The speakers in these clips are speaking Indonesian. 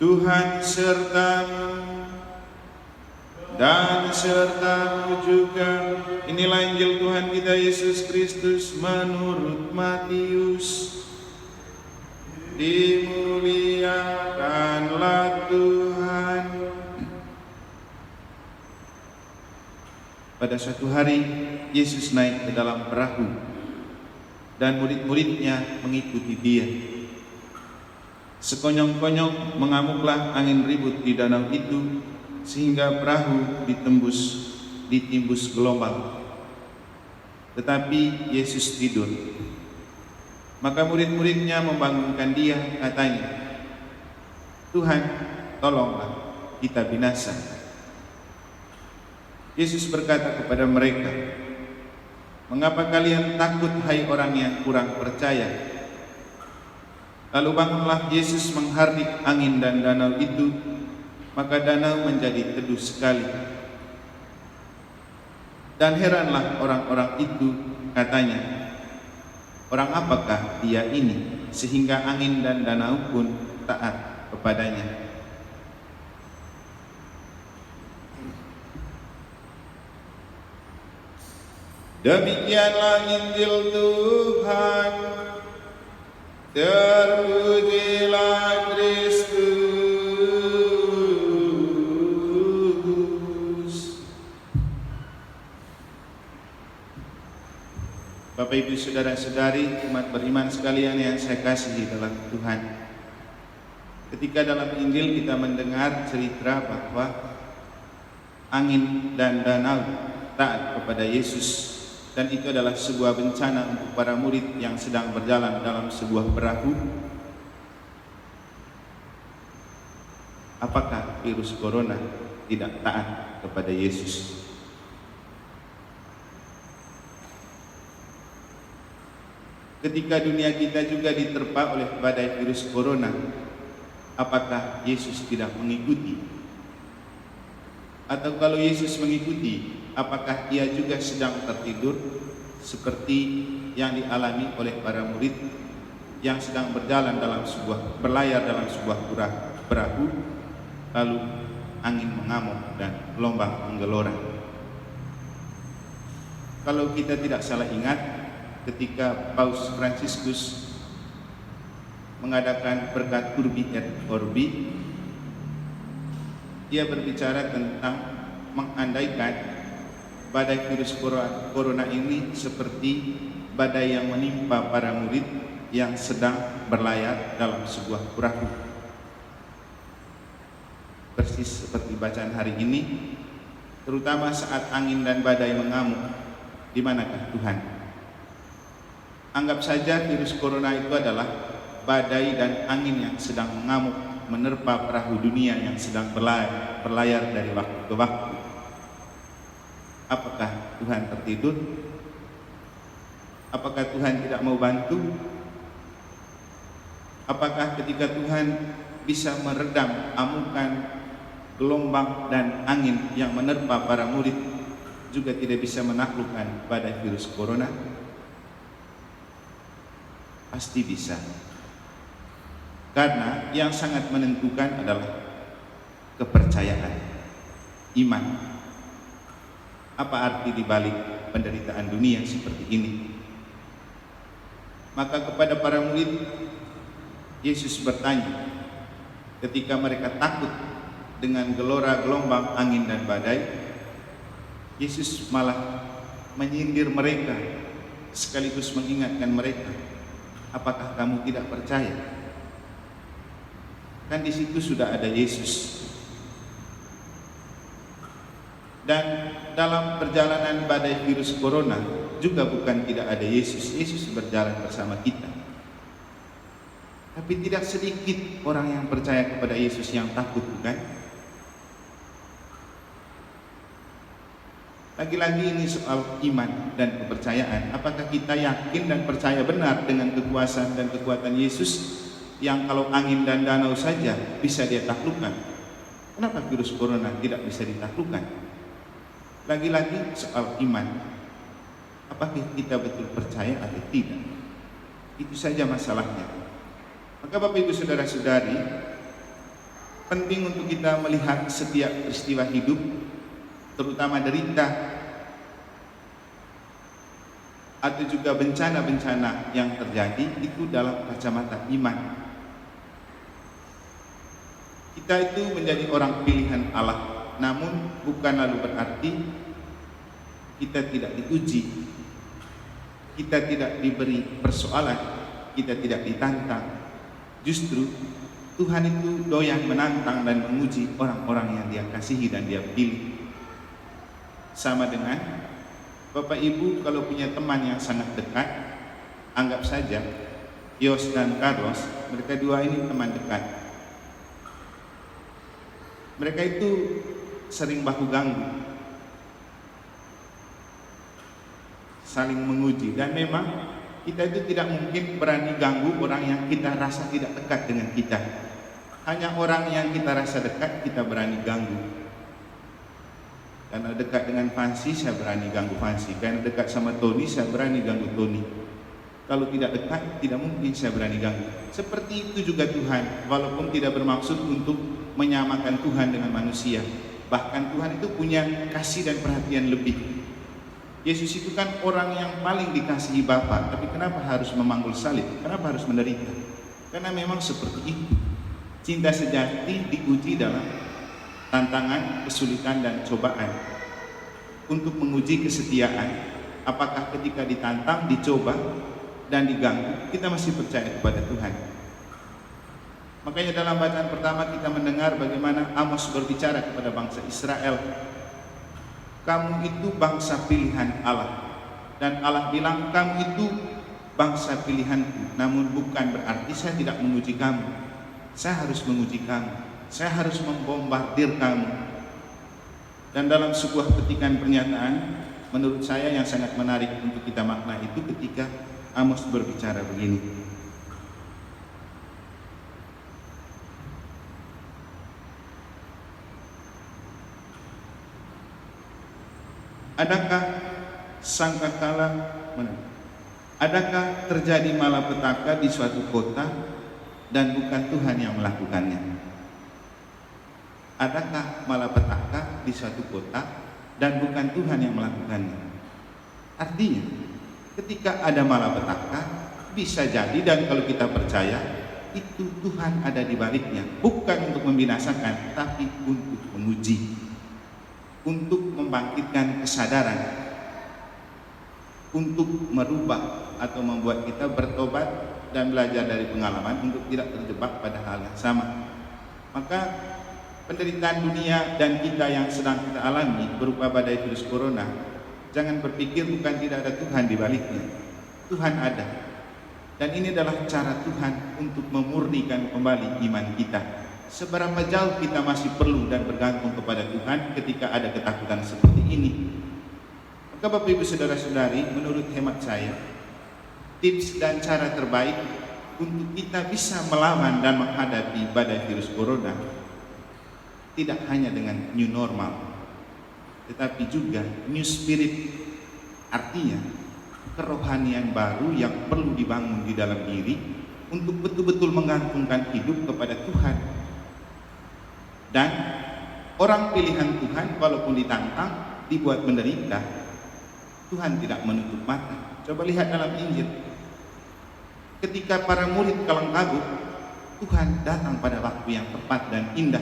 Tuhan sertamu dan sertamu juga. Inilah Injil Tuhan kita Yesus Kristus menurut Matius. Dimuliakanlah Tuhan. Pada suatu hari Yesus naik ke dalam perahu dan murid-muridnya mengikuti dia. Sekonyong-konyong mengamuklah angin ribut di danau itu, sehingga perahu ditimbus gelombang. Tetapi Yesus tidur. Maka murid-muridnya membangunkan dia, katanya, "Tuhan, tolonglah, kita binasa." Yesus berkata kepada mereka, "Mengapa kalian takut, hai orang yang kurang percaya?" Lalu bangunlah Yesus menghardik angin dan danau itu, maka danau menjadi teduh sekali. Dan heranlah orang-orang itu, katanya, "Orang apakah dia ini, sehingga angin dan danau pun taat kepadanya?" Demikianlah Injil Tuhan. Terpujilah Kristus. Bapak Ibu saudara-saudari, umat beriman sekalian yang saya kasihi dalam Tuhan. Ketika dalam Injil kita mendengar cerita bahwa angin dan danau taat kepada Yesus, dan itu adalah sebuah bencana untuk para murid yang sedang berjalan dalam sebuah perahu. Apakah virus corona tidak taat kepada Yesus? Ketika dunia kita juga diterpa oleh badai virus corona, apakah Yesus tidak mengikuti? Atau kalau Yesus mengikuti, apakah ia juga sedang tertidur seperti yang dialami oleh para murid yang sedang berlayar dalam sebuah perahu, lalu angin mengamuk dan gelombang menggelora? Kalau kita tidak salah ingat, ketika Paus Fransiskus mengadakan berkat Urbi et Orbi, ia berbicara tentang mengandaikan badai virus corona ini seperti badai yang menimpa para murid yang sedang berlayar dalam sebuah perahu. Persis seperti bacaan hari ini, terutama saat angin dan badai mengamuk, di manakah Tuhan? Anggap saja virus corona itu adalah badai dan angin yang sedang mengamuk menerpa perahu dunia yang sedang berlayar dari waktu ke waktu. Apakah Tuhan tertidur? Apakah Tuhan tidak mau bantu? Apakah ketika Tuhan bisa meredam amukan gelombang dan angin yang menerpa para murid juga tidak bisa menaklukkan badai virus corona? Pasti bisa. Karena yang sangat menentukan adalah kepercayaan, iman. Apa arti dibalik penderitaan dunia seperti ini? Maka kepada para murid, Yesus bertanya, ketika mereka takut dengan gelora gelombang angin dan badai, Yesus malah menyindir mereka sekaligus mengingatkan mereka, apakah kamu tidak percaya? Kan di situ sudah ada Yesus. Dan dalam perjalanan badai virus corona juga bukan tidak ada Yesus. Yesus berjalan bersama kita. Tapi tidak sedikit orang yang percaya kepada Yesus yang takut, bukan? Lagi-lagi ini soal iman dan kepercayaan. Apakah kita yakin dan percaya benar dengan kekuasaan dan kekuatan Yesus yang kalau angin dan danau saja bisa dia taklukkan? Kenapa virus corona tidak bisa ditaklukkan? Lagi-lagi soal iman. Apakah kita betul percaya atau tidak? Itu saja masalahnya. Maka Bapak Ibu saudara-saudari, penting untuk kita melihat setiap peristiwa hidup, terutama derita atau juga bencana-bencana yang terjadi itu dalam kacamata iman. Kita itu menjadi orang pilihan Allah, namun bukan lalu berarti kita tidak diuji, kita tidak diberi persoalan, kita tidak ditantang. Justru Tuhan itu doyan menantang dan menguji orang-orang yang Dia kasihi dan Dia pilih. Sama dengan Bapak Ibu kalau punya teman yang sangat dekat, anggap saja Yos dan Carlos, mereka dua ini teman dekat. Mereka itu sering baku ganggu, saling menguji, dan memang kita itu tidak mungkin berani ganggu orang yang kita rasa tidak dekat dengan kita. Hanya orang yang kita rasa dekat kita berani ganggu. Karena dekat dengan Fancy, saya berani ganggu Fancy. Karena dekat sama Tony, saya berani ganggu Tony. Kalau tidak dekat, tidak mungkin saya berani ganggu. Seperti itu juga Tuhan, walaupun tidak bermaksud untuk menyamakan Tuhan dengan manusia. Bahkan Tuhan itu punya kasih dan perhatian lebih. Yesus itu kan orang yang paling dikasihi Bapa, tapi kenapa harus memanggul salib? Kenapa harus menderita? Karena memang seperti itu. Cinta sejati diuji dalam tantangan, kesulitan, dan cobaan untuk menguji kesetiaan. Apakah ketika ditantang, dicoba, dan diganggu, kita masih percaya kepada Tuhan? Makanya dalam bacaan pertama kita mendengar bagaimana Amos berbicara kepada bangsa Israel. Kamu itu bangsa pilihan Allah, dan Allah bilang kamu itu bangsa pilihanku, namun bukan berarti saya tidak menguji kamu. Saya harus menguji kamu, saya harus membombardir kamu. Dan dalam sebuah petikan pernyataan menurut saya yang sangat menarik untuk kita makna itu ketika Amos berbicara begini. Adakah sangkakala, adakah terjadi malapetaka di suatu kota dan bukan Tuhan yang melakukannya? Adakah malapetaka di suatu kota dan bukan Tuhan yang melakukannya? Artinya, ketika ada malapetaka, bisa jadi, dan kalau kita percaya, itu Tuhan ada di baliknya, bukan untuk membinasakan, tapi untuk menguji, untuk membangkitkan kesadaran, untuk merubah atau membuat kita bertobat dan belajar dari pengalaman untuk tidak terjebak pada hal yang sama. Maka penderitaan dunia dan kita yang sedang kita alami berupa badai virus corona, jangan berpikir bukan tidak ada Tuhan di baliknya. Tuhan ada. Dan ini adalah cara Tuhan untuk memurnikan kembali iman kita. Seberapa jauh kita masih perlu dan bergantung kepada Tuhan ketika ada ketakutan seperti ini. Maka Bapak Ibu Saudara-saudari, menurut hemat saya, tips dan cara terbaik untuk kita bisa melawan dan menghadapi badai virus corona tidak hanya dengan new normal, tetapi juga new spirit. Artinya kerohanian baru yang perlu dibangun di dalam diri untuk betul-betul menggantungkan hidup kepada Tuhan. Dan orang pilihan Tuhan walaupun ditantang, dibuat menderita, Tuhan tidak menutup mata. Coba lihat dalam Injil, ketika para murid kalang kabut, Tuhan datang pada waktu yang tepat dan indah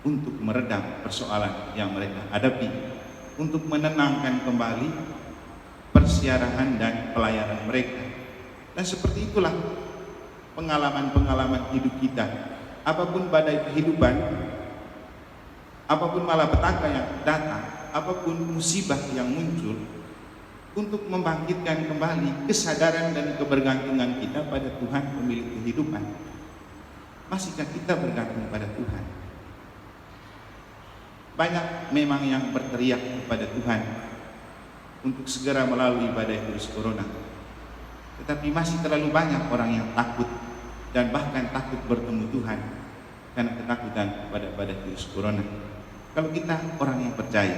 untuk meredam persoalan yang mereka hadapi, untuk menenangkan kembali persiarahan dan pelayanan mereka. Dan seperti itulah pengalaman-pengalaman hidup kita. Apapun badai kehidupan, apapun malapetaka yang datang, apapun musibah yang muncul, untuk membangkitkan kembali kesadaran dan kebergantungan kita pada Tuhan pemilik kehidupan. Masihkah kita bergantung pada Tuhan? Banyak memang yang berteriak kepada Tuhan untuk segera melalui badai virus corona, tetapi masih terlalu banyak orang yang takut dan bahkan takut bertemu Tuhan karena ketakutan pada badai virus corona. Kalau kita orang yang percaya,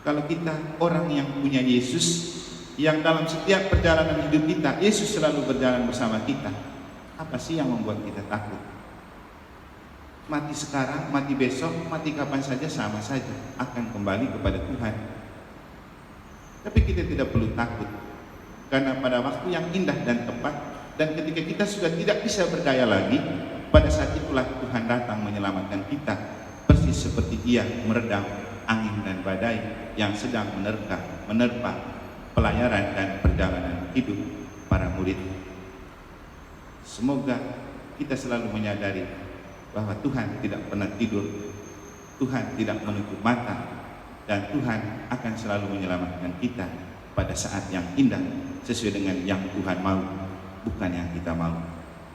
kalau kita orang yang punya Yesus, yang dalam setiap perjalanan hidup kita Yesus selalu berjalan bersama kita, apa sih yang membuat kita takut? Mati sekarang, mati besok, mati kapan saja sama saja, akan kembali kepada Tuhan. Tapi kita tidak perlu takut, karena pada waktu yang indah dan tepat, dan ketika kita sudah tidak bisa berdaya lagi, pada saat itulah Tuhan datang menyelamatkan kita, persis seperti Ia meredam angin dan badai yang sedang menerpa pelayaran dan perjalanan hidup para murid. Semoga kita selalu menyadari bahwa Tuhan tidak pernah tidur, Tuhan tidak menutup mata, dan Tuhan akan selalu menyelamatkan kita pada saat yang indah sesuai dengan yang Tuhan mau, bukan yang kita mau.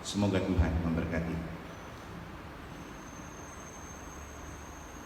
Semoga Tuhan memberkati.